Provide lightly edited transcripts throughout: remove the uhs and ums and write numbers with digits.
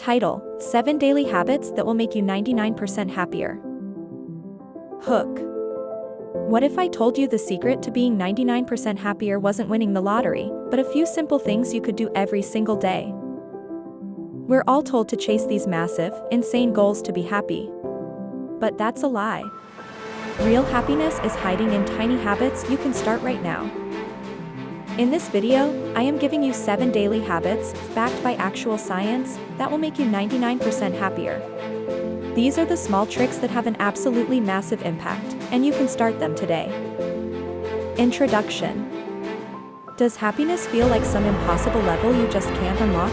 Title: 7 Daily Habits That Will Make You 99% Happier. Hook. What if I told you the secret to being 99% happier wasn't winning the lottery, but a few simple things you could do every single day? We're all told to chase these massive, insane goals to be happy. But that's a lie. Real happiness is hiding in tiny habits you can start right now. In this video, I am giving you 7 daily habits, backed by actual science, that will make you 99% happier. These are the small tricks that have an absolutely massive impact, and you can start them today. Introduction. Does happiness feel like some impossible level you just can't unlock?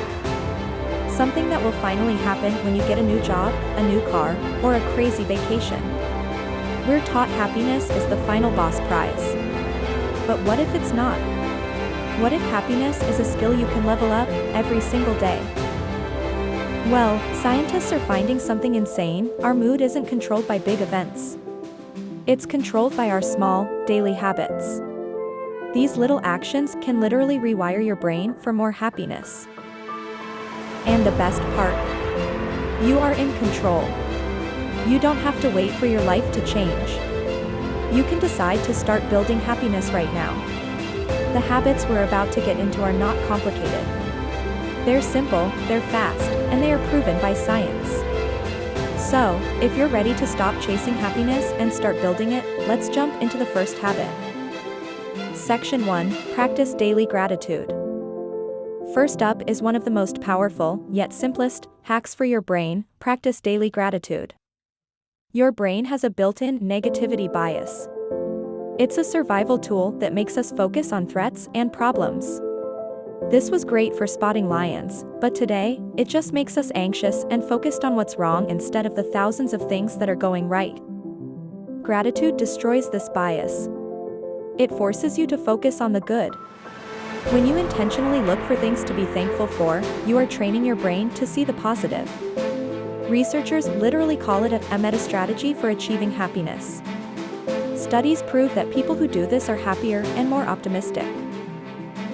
Something that will finally happen when you get a new job, a new car, or a crazy vacation. We're taught happiness is the final boss prize. But what if it's not? What if happiness is a skill you can level up every single day? Well, scientists are finding something insane. Our mood isn't controlled by big events. It's controlled by our small, daily habits. These little actions can literally rewire your brain for more happiness. And the best part? You are in control. You don't have to wait for your life to change. You can decide to start building happiness right now. The habits we're about to get into are not complicated. They're simple, they're fast, and they are proven by science. So, if you're ready to stop chasing happiness and start building it, let's jump into the first habit. Section 1. Practice daily gratitude. First up is one of the most powerful, yet simplest, hacks for your brain: practice daily gratitude. Your brain has a built-in negativity bias. It's a survival tool that makes us focus on threats and problems. This was great for spotting lions, but today, it just makes us anxious and focused on what's wrong instead of the thousands of things that are going right. Gratitude destroys this bias. It forces you to focus on the good. When you intentionally look for things to be thankful for, you are training your brain to see the positive. Researchers literally call it a meta strategy for achieving happiness. Studies prove that people who do this are happier and more optimistic.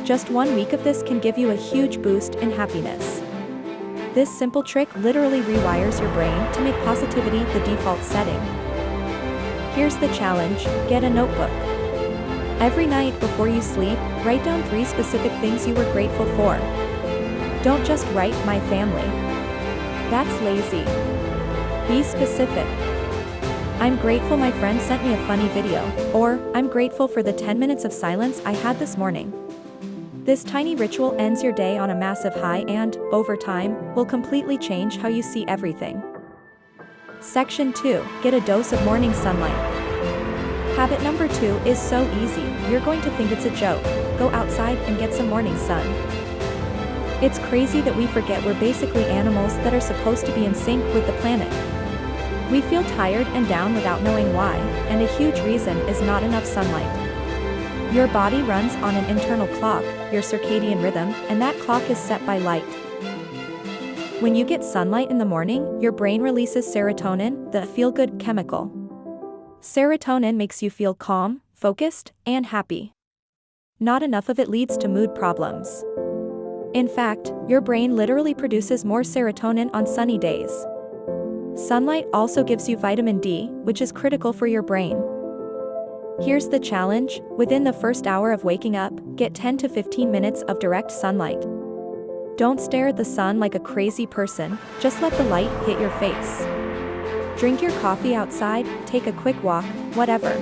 Just 1 week of this can give you a huge boost in happiness. This simple trick literally rewires your brain to make positivity the default setting. Here's the challenge: get a notebook. Every night before you sleep, write down 3 specific things you were grateful for. Don't just write "my family." That's lazy. Be specific. I'm grateful my friend sent me a funny video, or I'm grateful for the 10 minutes of silence I had this morning. This tiny ritual ends your day on a massive high and, over time, will completely change how you see everything. Section 2. Get a dose of morning sunlight. Habit number 2 is so easy, you're going to think it's a joke. Go outside and get some morning sun. It's crazy that we forget we're basically animals that are supposed to be in sync with the planet. We feel tired and down without knowing why, and a huge reason is not enough sunlight. Your body runs on an internal clock, your circadian rhythm, and that clock is set by light. When you get sunlight in the morning, your brain releases serotonin, the feel-good chemical. Serotonin makes you feel calm, focused, and happy. Not enough of it leads to mood problems. In fact, your brain literally produces more serotonin on sunny days. Sunlight also gives you vitamin D, which is critical for your brain. Here's the challenge: within the first hour of waking up, get 10 to 15 minutes of direct sunlight. Don't stare at the sun like a crazy person, just let the light hit your face. Drink your coffee outside, take a quick walk, whatever.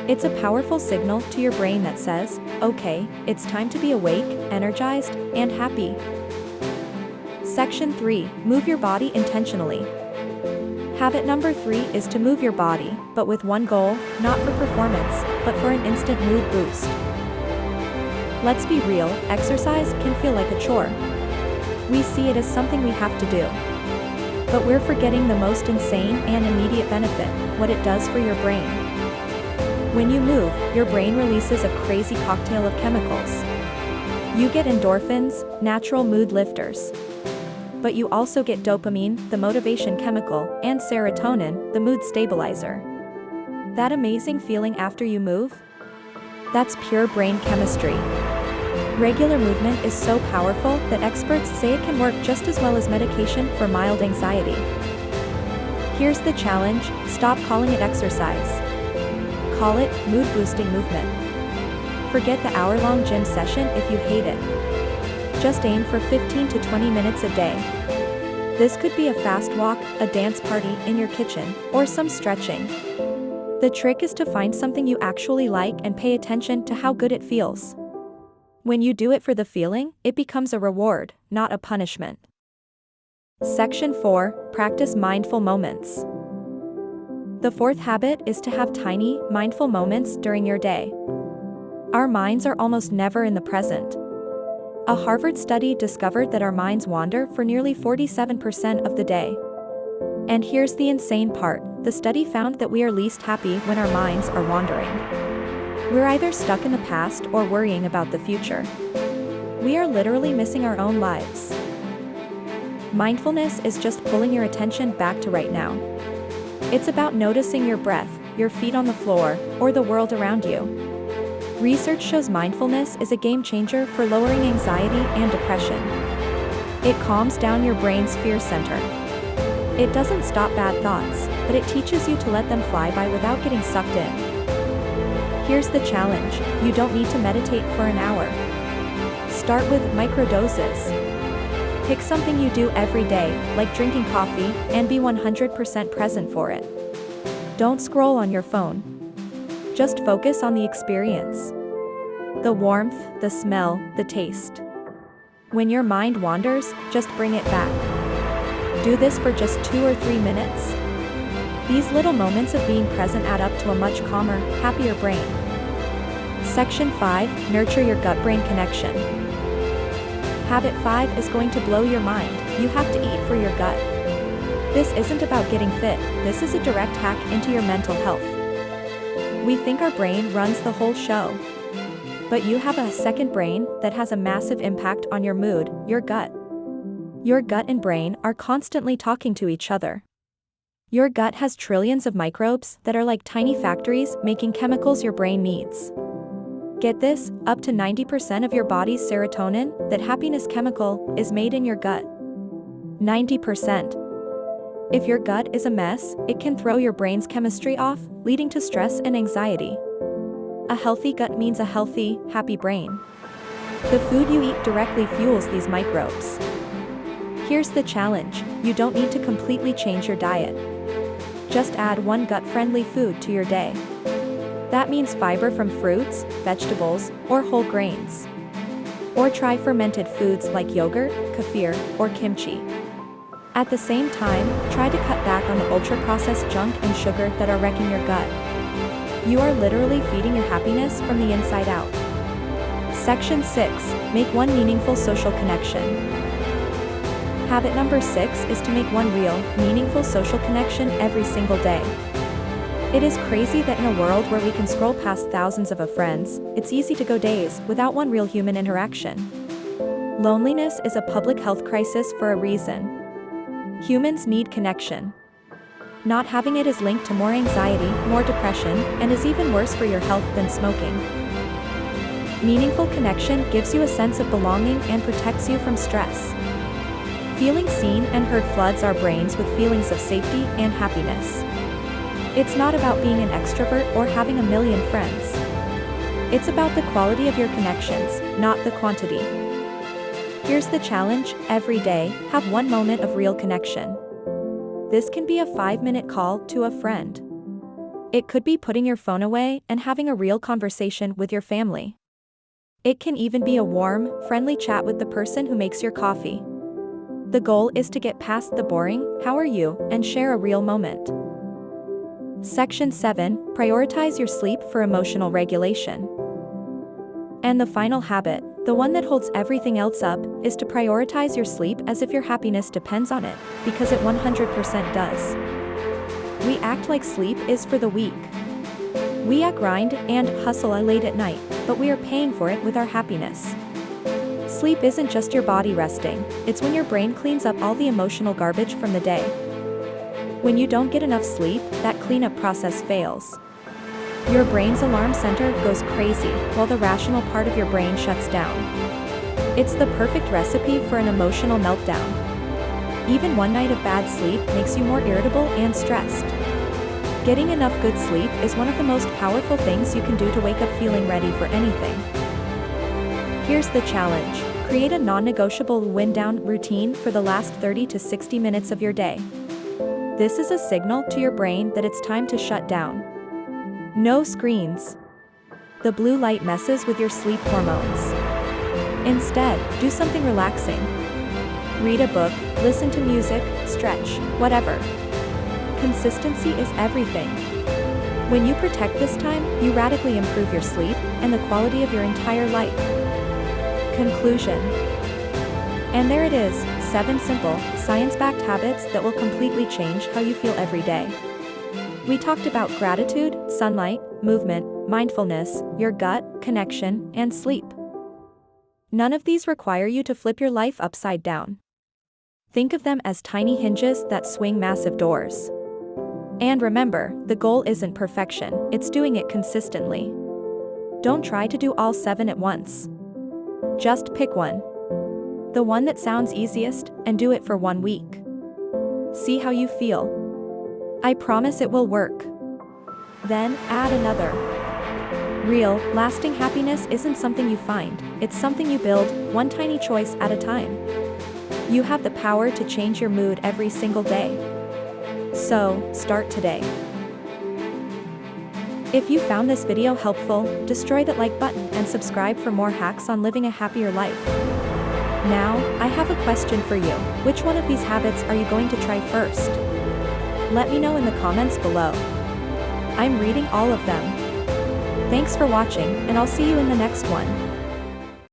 It's a powerful signal to your brain that says, okay, it's time to be awake, energized, and happy. Section 3. Move your body intentionally. Habit number 3 is to move your body, but with one goal: not for performance, but for an instant mood boost. Let's be real, exercise can feel like a chore. We see it as something we have to do. But we're forgetting the most insane and immediate benefit: what it does for your brain. When you move, your brain releases a crazy cocktail of chemicals. You get endorphins, natural mood lifters. But you also get dopamine, the motivation chemical, and serotonin, the mood stabilizer. That amazing feeling after you move? That's pure brain chemistry. Regular movement is so powerful that experts say it can work just as well as medication for mild anxiety. Here's the challenge: stop calling it exercise. Call it mood-boosting movement. Forget the hour-long gym session if you hate it. Just aim for 15 to 20 minutes a day. This could be a fast walk, a dance party in your kitchen, or some stretching. The trick is to find something you actually like and pay attention to how good it feels. When you do it for the feeling, it becomes a reward, not a punishment. Section 4. Practice mindful moments. The fourth habit is to have tiny, mindful moments during your day. Our minds are almost never in the present. A Harvard study discovered that our minds wander for nearly 47% of the day. And here's the insane part: the study found that we are least happy when our minds are wandering. We're either stuck in the past or worrying about the future. We are literally missing our own lives. Mindfulness is just pulling your attention back to right now. It's about noticing your breath, your feet on the floor, or the world around you. Research shows mindfulness is a game changer for lowering anxiety and depression. It calms down your brain's fear center. It doesn't stop bad thoughts, but it teaches you to let them fly by without getting sucked in. Here's the challenge: you don't need to meditate for an hour. Start with microdoses. Pick something you do every day, like drinking coffee, and be 100% present for it. Don't scroll on your phone. Just focus on the experience. The warmth, the smell, the taste. When your mind wanders, just bring it back. Do this for just 2 or 3 minutes. These little moments of being present add up to a much calmer, happier brain. Section 5. Nurture your gut-brain connection. Habit 5 is going to blow your mind: you have to eat for your gut. This isn't about getting fit, this is a direct hack into your mental health. We think our brain runs the whole show. But you have a second brain that has a massive impact on your mood: your gut. Your gut and brain are constantly talking to each other. Your gut has trillions of microbes that are like tiny factories making chemicals your brain needs. Get this, up to 90% of your body's serotonin, that happiness chemical, is made in your gut. 90%. If your gut is a mess, it can throw your brain's chemistry off, leading to stress and anxiety. A healthy gut means a healthy, happy brain. The food you eat directly fuels these microbes. Here's the challenge: you don't need to completely change your diet. Just add one gut-friendly food to your day. That means fiber from fruits, vegetables, or whole grains. Or try fermented foods like yogurt, kefir, or kimchi. At the same time, try to cut back on the ultra-processed junk and sugar that are wrecking your gut. You are literally feeding your happiness from the inside out. Section 6. Make one meaningful social connection. Habit number 6 is to make one real, meaningful social connection every single day. It is crazy that in a world where we can scroll past thousands of friends, it's easy to go days without one real human interaction. Loneliness is a public health crisis for a reason. Humans need connection. Not having it is linked to more anxiety, more depression, and is even worse for your health than smoking. Meaningful connection gives you a sense of belonging and protects you from stress. Feeling seen and heard floods our brains with feelings of safety and happiness. It's not about being an extrovert or having a million friends. It's about the quality of your connections, not the quantity. Here's the challenge: every day, have one moment of real connection. This can be a 5-minute call to a friend. It could be putting your phone away and having a real conversation with your family. It can even be a warm, friendly chat with the person who makes your coffee. The goal is to get past the boring "how are you" and share a real moment. Section 7. Prioritize your sleep for emotional regulation. And the final habit, the one that holds everything else up, is to prioritize your sleep as if your happiness depends on it, because it 100% does. We act like sleep is for the weak. We grind and hustle late at night, but we are paying for it with our happiness. Sleep isn't just your body resting, it's when your brain cleans up all the emotional garbage from the day. When you don't get enough sleep, that cleanup process fails. Your brain's alarm center goes crazy, while the rational part of your brain shuts down. It's the perfect recipe for an emotional meltdown. Even one night of bad sleep makes you more irritable and stressed. Getting enough good sleep is one of the most powerful things you can do to wake up feeling ready for anything. Here's the challenge. Create a non-negotiable wind-down routine for the last 30 to 60 minutes of your day. This is a signal to your brain that it's time to shut down. No screens. The blue light messes with your sleep hormones. Instead, do something relaxing. Read a book, listen to music, stretch, whatever. Consistency is everything. When you protect this time, you radically improve your sleep and the quality of your entire life. Conclusion. And there it is, 7 simple, science-backed habits that will completely change how you feel every day. We talked about gratitude, sunlight, movement, mindfulness, your gut, connection, and sleep. None of these require you to flip your life upside down. Think of them as tiny hinges that swing massive doors. And remember, the goal isn't perfection, it's doing it consistently. Don't try to do all 7 at once. Just pick one. The one that sounds easiest, and do it for 1 week. See how you feel. I promise it will work. Then, add another. Real, lasting happiness isn't something you find, it's something you build, one tiny choice at a time. You have the power to change your mood every single day. So, start today. If you found this video helpful, destroy that like button and subscribe for more hacks on living a happier life. Now, I have a question for you. Which one of these habits are you going to try first? Let me know in the comments below. I'm reading all of them. Thanks for watching, and I'll see you in the next one.